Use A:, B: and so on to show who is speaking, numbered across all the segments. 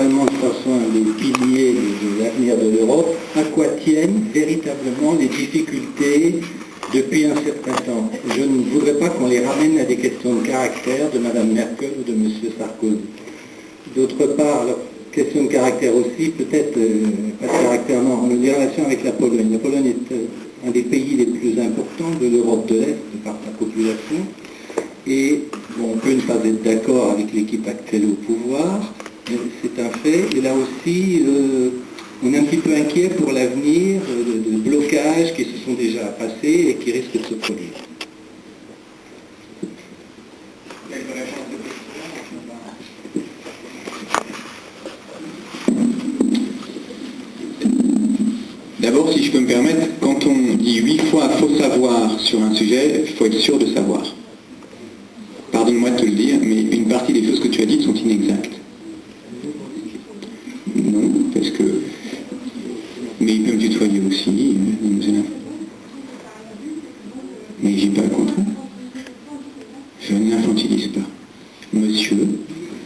A: naturellement de façon un des piliers de l'avenir de l'Europe, à quoi tiennent véritablement les difficultés depuis un certain temps. Je ne voudrais pas qu'on les ramène à des questions de caractère de Mme Merkel ou de M. Sarkozy. D'autre part, alors, question de caractère aussi, peut-être pas de caractère, non, les relations avec la Pologne. La Pologne est un des pays les plus importants de l'Europe de l'Est, par sa population. Et bon, on peut ne pas être d'accord avec l'équipe actuelle au pouvoir, mais c'est un fait. Et là aussi, on est un petit peu inquiet pour l'avenir de blocages qui se sont déjà passés et qui risquent de se produire.
B: D'abord, si je peux me permettre, quand on dit 8 fois « faut savoir » sur un sujet, il faut être sûr de savoir. Pardonne-moi de te le dire, mais une partie des choses que tu as dites sont inexactes. Non, parce que... Mais il peut me tutoyer aussi, mais j'ai pas le contraire. Je n'infantilise pas. Monsieur...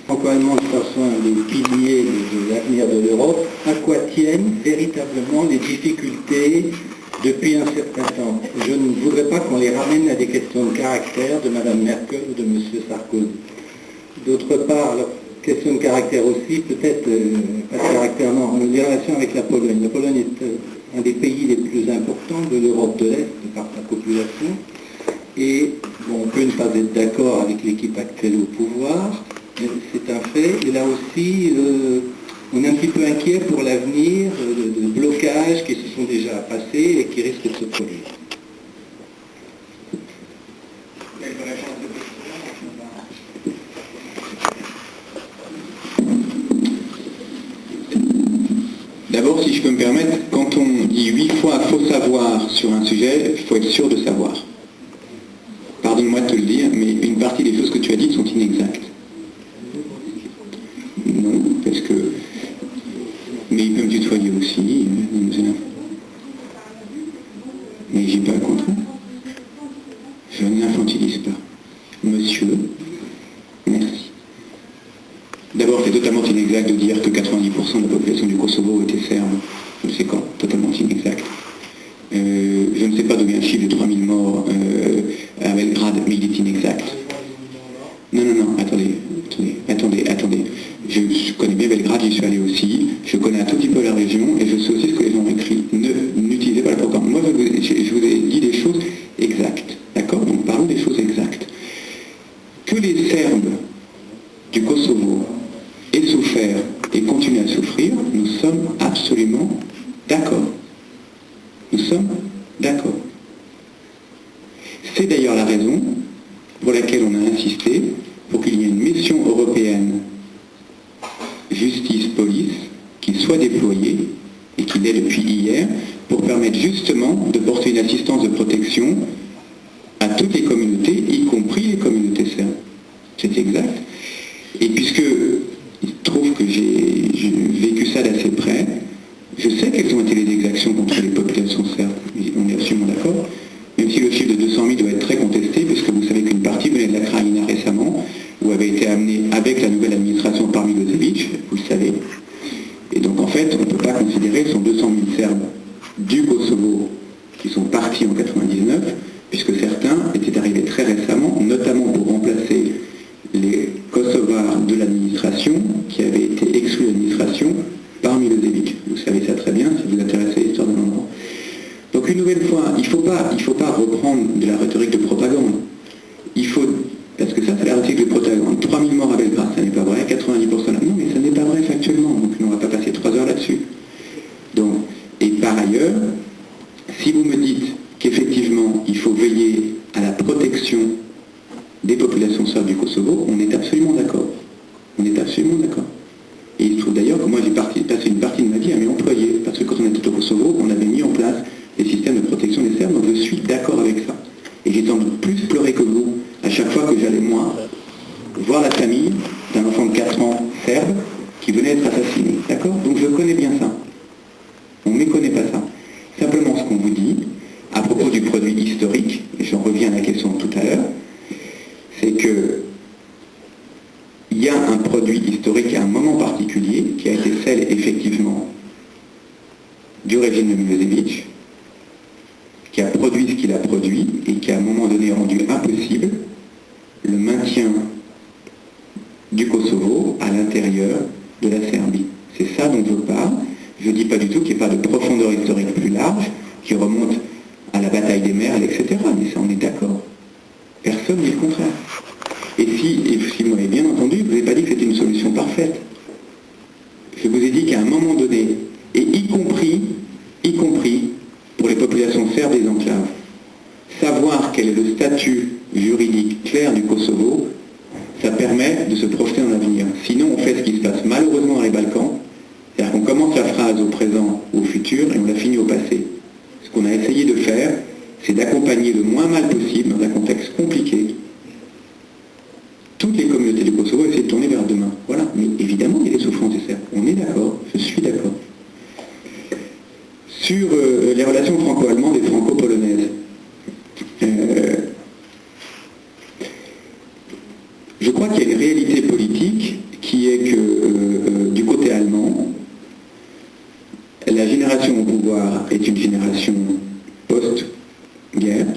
A: Encore une fois, de façon un des piliers de l'avenir de l'Europe, à quoi tiennent véritablement les difficultés depuis un certain temps. Je ne voudrais pas qu'on les ramène à des questions de caractère de Mme Merkel ou de M. Sarkozy. D'autre part, alors, question de caractère aussi, peut-être pas de caractère, non, les relations avec la Pologne. La Pologne est un des pays les plus importants de l'Europe de l'Est, par sa population. Et bon, on peut ne pas être d'accord avec l'équipe actuelle au pouvoir, mais c'est un fait. Et là aussi, on est un petit peu inquiet pour l'avenir de blocages qui se sont déjà passés et qui risquent de se produire.
B: D'abord, si je peux me permettre, quand on dit 8 fois « faut savoir » sur un sujet, il faut être sûr de savoir. Pardonne-moi de te le dire, mais une partie des choses que tu as dites sont inexactes. Non, parce que... Mais il peut me tutoyer aussi, mais j'ai pas le contraire. Je n'infantilise pas. Monsieur, merci. D'abord, c'est totalement inexact de dire que 90% de la population du Kosovo était serbe. Je ne sais quand, totalement inexact. Je ne sais pas d'où vient le chiffre de 3000 morts à Belgrade, mais il est inexact. Non, attendez. Je connais bien Belgrade, j'y suis allé aussi. Je connais un tout petit peu la région et je sais aussi ce que les gens ont écrit. N'utilisez pas la propagande. Moi, je vous ai dit des choses exactes. D'accord? Donc parlons des choses exactes. Que les Serbes du Kosovo aient souffert et continuent à souffrir, nous sommes absolument d'accord. Nous sommes d'accord. C'est d'ailleurs la raison pour laquelle on a insisté pour qu'il y ait une mission européenne justice-police qui soit déployée, et qui l'est depuis hier, pour permettre justement de porter une assistance de protection à toutes les communautés, y compris les communautés serbes. C'est exact. Et puisque il se trouve que j'ai vécu ça d'assez près, je sais quelles ont été les exactions contre les populations serbes, on est absolument d'accord, même si le chiffre de 200 000 doit être très contesté, puisque vous savez qu'une partie venait de la Krajina récemment, où avait été amenée avec la nouvelle administration par Milosevic, vous le savez. Et donc en fait, on ne peut pas considérer que ce sont 200 000 Serbes du Kosovo qui sont partis en 99, puisque certains étaient arrivés très récemment, notamment pour remplacer les Kosovars de l'administration, qui avaient été exclus de l'administration par Milosevic. Vous savez ça très bien, si vous vous intéressez à l'histoire de l'endroit. Donc une nouvelle fois, il ne faut pas reprendre de la rhétorique de propagande. Il faut, parce que ça c'est la rhétorique de propagande. 3000 morts à Belgrade, ça n'est pas vrai, 90% là. Non, mais ça n'est pas vrai factuellement, donc on ne va pas passer 3 heures là-dessus. Donc, et par ailleurs, si vous me dites qu'effectivement il faut veiller à la protection des populations serbes du Kosovo, on est absolument d'accord. On est absolument d'accord. Et il se trouve d'ailleurs que moi j'ai passé une partie de ma vie à m'y employer, parce que quand on était au Kosovo, on avait mis en place des systèmes de protection des Serbes, donc je suis d'accord avec ça. Et j'ai sans doute plus pleuré que vous à chaque fois que j'allais, moi, voir la famille d'un enfant de 4 ans serbe qui venait être assassiné. D'accord? Donc je connais bien ça. On ne méconnaît pas ça. Simplement ce qu'on vous dit, à propos du produit historique, et j'en reviens à la question de tout à l'heure, c'est que il y a un produit historique à un moment particulier qui a qui remonte à la bataille des Merles, etc. Mais ça, on est d'accord. Personne n'est le contraire. Et si vous m'avez bien entendu, je ne vous ai pas dit que c'était une solution parfaite. Je vous ai dit qu'à un moment donné, et y compris pour les populations serbes des enclaves, savoir quel est le statut juridique clair du Kosovo, ça permet de se projeter dans l'avenir. Sinon, on fait ce qui se passe malheureusement dans les Balkans, c'est-à-dire qu'on commence la phrase au présent, au futur, et on la finit au passé. Ce qu'on a essayé de faire, c'est d'accompagner le moins mal possible, dans un contexte compliqué, toutes les communautés du Kosovo essaient de tourner vers demain. Voilà. Mais évidemment, il y a des souffrances des Serbes. On est d'accord, je suis d'accord. Sur les relations franco-allemandes et franco-polonaises, je crois qu'il y a une réalité politique qui est que du côté allemand, la génération au pouvoir est une génération post-guerre,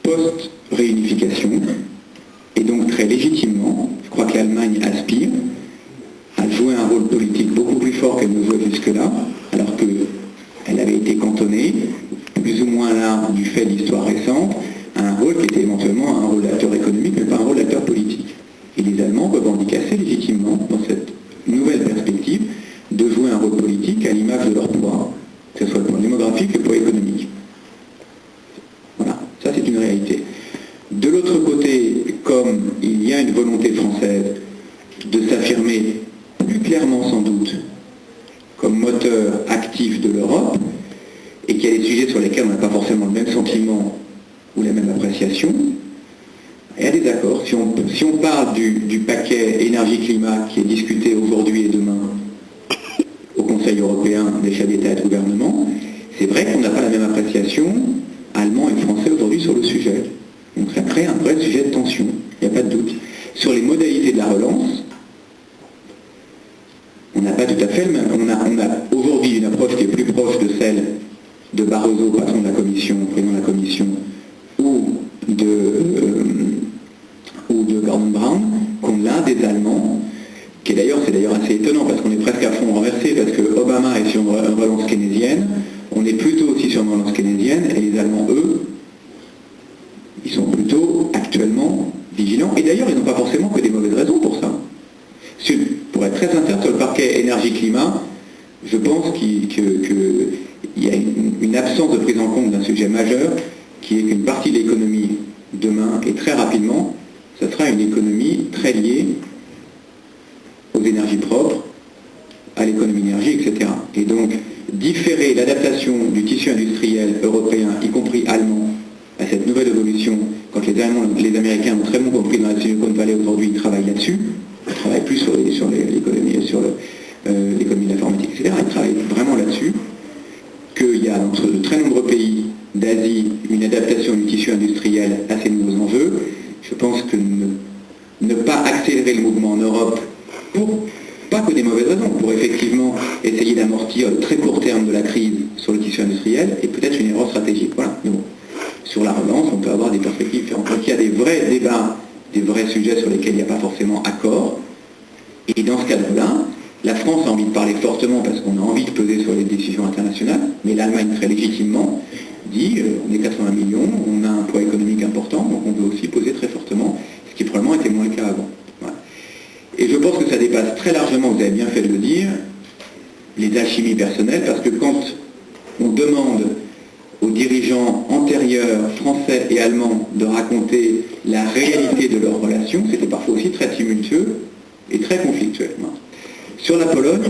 B: post-réunification, et donc très légitimement, je crois que l'Allemagne aspire à jouer un rôle politique beaucoup plus fort qu'elle ne jouait jusque-là, alors qu'elle avait été cantonnée, plus ou moins là, du fait de l'histoire récente, à un rôle qui était éventuellement un rôle d'acteur économique, mais pas un rôle d'acteur politique. Et les Allemands revendiquent assez légitimement, dans cette nouvelle perspective, de jouer un rôle politique à l'image de leur poids, que ce soit le poids démographique et le poids économique. Voilà, ça c'est une réalité. De l'autre côté, comme il y a une volonté française de s'affirmer plus clairement sans doute comme moteur actif de l'Europe, et qu'il y a des sujets sur lesquels on n'a pas forcément le même sentiment ou la même appréciation, il y a des accords. Si on parle du paquet énergie-climat qui est discuté aujourd'hui et demain au Conseil européen des chefs d'État et de gouvernement, c'est vrai qu'on n'a pas la même appréciation allemand et français aujourd'hui sur le sujet. Donc ça crée un vrai sujet de tension, il n'y a pas de doute. Sur les modalités de la relance, on n'a pas tout à fait le même. On a aujourd'hui une approche qui est plus proche de celle de Barroso, patron de la Commission, président de la Commission, ou de Gordon Brown, qu'on a des Allemands, qui c'est d'ailleurs assez étonnant parce qu'on est presque à fond renversé, parce que Obama est sur une relance keynésienne, on est plutôt aussi sur une relance keynésienne, et les Allemands, eux, ils sont plutôt actuellement vigilants, et d'ailleurs ils n'ont pas forcément que des mauvaises raisons pour ça. Pour être très sincère, sur le parquet énergie-climat, je pense qu'il y a une absence de prise en compte d'un sujet majeur, qui est qu'une partie de l'économie demain, et très rapidement, ce sera une économie très liée aux énergies propres, à l'économie d'énergie, etc. Et donc, différer l'adaptation du tissu industriel européen, y compris allemand, à cette nouvelle évolution, quand les Américains ont très bien compris dans la Silicon Valley aujourd'hui, ils travaillent là-dessus, ils ne travaillent plus sur l'économie de l'informatique, etc. Ils travaillent vraiment là-dessus, qu'il y a dans de très nombreux pays d'Asie une adaptation du tissu industriel à ces nouveaux enjeux. Je pense que ne pas accélérer le mouvement en Europe, pas que des mauvaises raisons, pour effectivement essayer d'amortir le très court terme de la crise sur le tissu industriel, est peut-être une erreur stratégique. Voilà. Mais bon, sur la relance, on peut avoir des perspectives différentes. Donc il y a des vrais débats, des vrais sujets sur lesquels il n'y a pas forcément accord. Et dans ce cadre-là, la France a envie de parler fortement parce qu'on a envie de peser sur les décisions internationales, mais l'Allemagne très légitimement dit on est 80 millions, on a un poids économique important, donc on veut aussi poser très fortement, ce qui probablement était moins le cas avant. Voilà. Et je pense que ça dépasse très largement, vous avez bien fait de le dire, les alchimies personnelles, parce que quand on demande aux dirigeants antérieurs, français et allemands, de raconter la réalité de leurs relations, c'était parfois aussi très tumultueux et très conflictuel. Sur la Pologne,